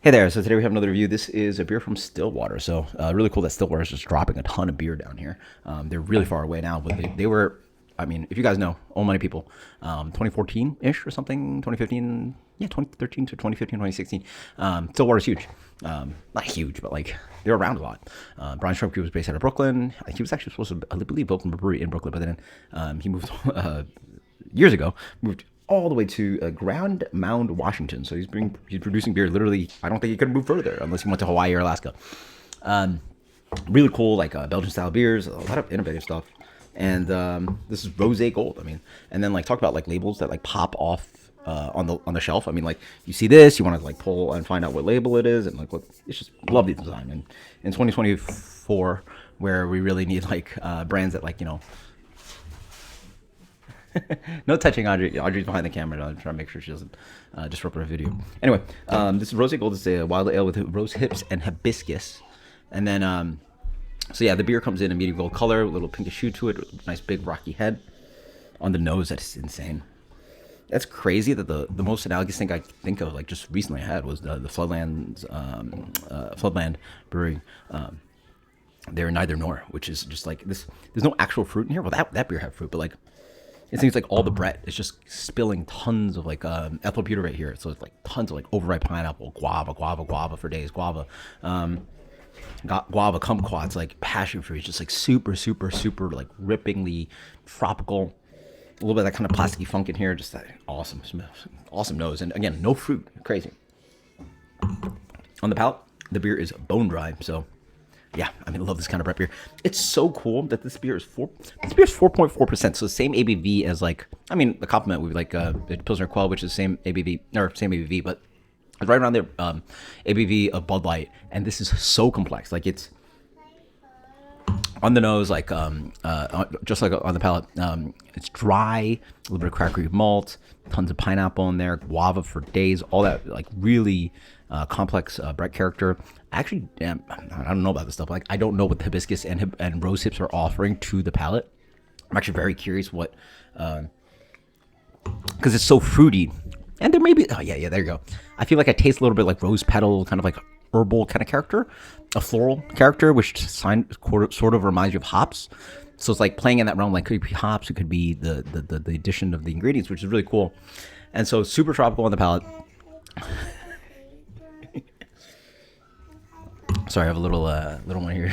Hey there, so today we have another review. This is a beer from Stillwater. So really cool that Stillwater is just dropping a ton of beer down here. They're really far away now, but they were, I mean, if you guys know, old money people, 2014-ish or something, 2015, yeah, 2013 to 2015, 2016. Stillwater's huge. Not huge, but like, they're around a lot. Brian Strumke was based out of Brooklyn. He was actually supposed to, I believe, open a brewery in Brooklyn, but then he moved years ago, moved all the way to Grand Mound, Washington. So he's producing beer literally. I don't think he could move further unless he went to Hawaii or Alaska. Really cool, like Belgian style beers, a lot of innovative stuff. And this is Rosé Gold. I mean, and then like talk about like labels that like pop off on the shelf. I mean, like you see this, you want to like pull and find out what label it is, and like look, it's just lovely design. And in 2024, where we really need like brands that like no touching Audrey. Audrey's behind the camera. I'm trying to make sure she doesn't disrupt our video. Anyway, this is Rosé Gold. It's a wild ale with rose hips and hibiscus. And then, so yeah, the beer comes in a medium gold color, a little pinkish hue to it, nice big rocky head. On the nose, that's insane. That's crazy that the most analogous thing I think of, like just recently I had, was the Floodlands, Floodland Brewing. They're neither nor, which is just like this. There's no actual fruit in here. Well, that beer had fruit, but like, it seems like all the Brett is just spilling tons of like ethyl butyrate here. So it's like tons of like overripe pineapple, guava for days, guava kumquats, like passion fruit, just like super like rippingly tropical. A little bit of that kind of plasticky funk in here, just that awesome nose. And again, no fruit, crazy. On the palate, the beer is bone dry, so. Yeah, I mean, I love this kind of Brett beer. It's so cool that this beer is 4.4%. So the same ABV as like, I mean, the compliment would be like Pilsner Quell, which is the same ABV, but it's right around there, ABV of Bud Light. And this is so complex. Like it's on the nose, like just like on the palate, it's dry, a little bit of crackery malt, tons of pineapple in there, guava for days, all that like really complex Brett character. Actually, I don't know about this stuff. Like, I don't know what the hibiscus and rose hips are offering to the palate. I'm actually very curious what, because it's so fruity. And there may be, oh yeah, there you go. I feel like I taste a little bit like rose petal, kind of like herbal kind of character, a floral character, which sort of reminds you of hops. So it's like playing in that realm. Like, could be hops, it could be the addition of the ingredients, which is really cool. And so super tropical on the palate. Sorry, I have a little one here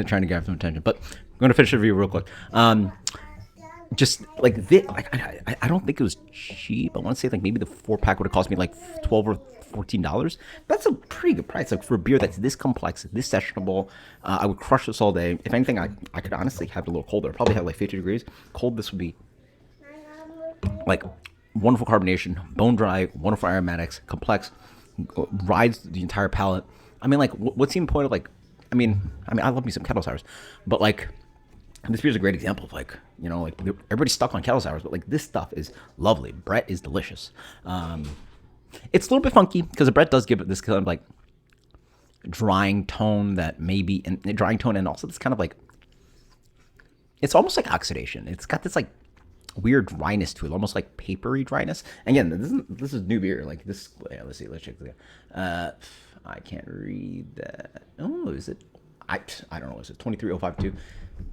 trying to grab some attention, but I'm going to finish the review real quick. Just like this, like I don't think it was cheap. I want to say like maybe the 4-pack would have cost me like $12 or $14. That's a pretty good price, like for a beer that's this complex, this sessionable. I would crush this all day. If anything, I could honestly have it a little colder. Probably have like 50 degrees cold. This would be like wonderful carbonation, bone dry, wonderful aromatics, complex, rides the entire palate. I mean, like, what's the point of, like, I mean, I love me some kettle sours, but, like, this beer is a great example of, like, like, everybody's stuck on kettle sours, but, like, this stuff is lovely. Brett is delicious. It's a little bit funky, because the Brett does give it this kind of, like, drying tone that maybe, and drying tone, and also this kind of, like, it's almost like oxidation. It's got this, like, weird dryness to it, almost like papery dryness. Again, this is new beer. Like, this, yeah, let's check this out. I can't read that. Oh, is it? I don't know. Is it 23052?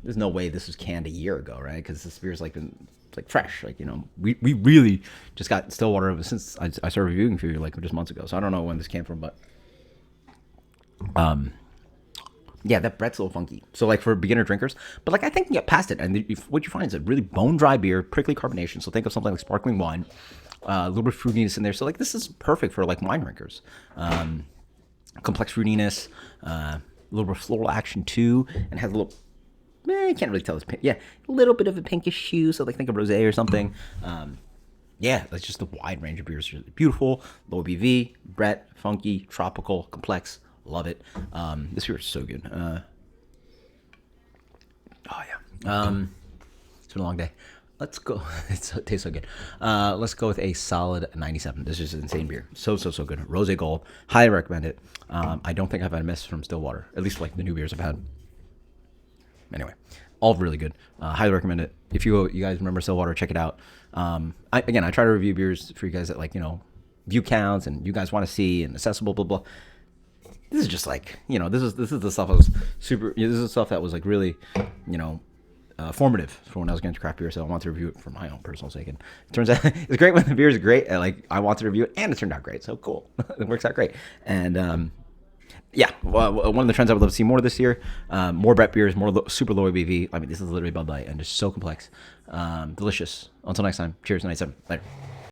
There's no way this was canned a year ago, right? Because this beer's like been like fresh. Like, we really just got Stillwater since I started reviewing for you like just months ago. So I don't know when this came from, but yeah, that Brett's a little funky. So like for beginner drinkers, but like I think you get past it, and what you find is a really bone dry beer, prickly carbonation. So think of something like sparkling wine, a little bit of fruitiness in there. So like this is perfect for like wine drinkers. Complex fruitiness, a little bit of floral action too, and has a little, you can't really tell this, yeah, a little bit of a pinkish hue, so like think of rosé or something. Yeah, that's just a wide range of beers. Beautiful, low ABV, Brett, funky, tropical, complex, love it. This beer is so good. Oh yeah, it's been a long day. Let's go. It tastes so good. Let's go with a solid 97. This is an insane beer. So good. Rosé Gold. Highly recommend it. I don't think I've had a miss from Stillwater. At least like the new beers I've had. Anyway, all really good. Highly recommend it. If you guys remember Stillwater, check it out. I try to review beers for you guys that like, view counts and you guys want to see and accessible, blah, blah. this is just like, this is the stuff I was super. This is the stuff that was like really, you know, formative for when I was getting into craft beer. So I wanted to review it for my own personal sake. And it turns out it's great when the beer is great. And like I want to review it, and it turned out great. So cool, it works out great. And yeah, one of the trends I would love to see more this year, more Brett beers, more super low ABV. I mean, this is literally Bud Light and just so complex, delicious. Until next time, cheers, 97. Later.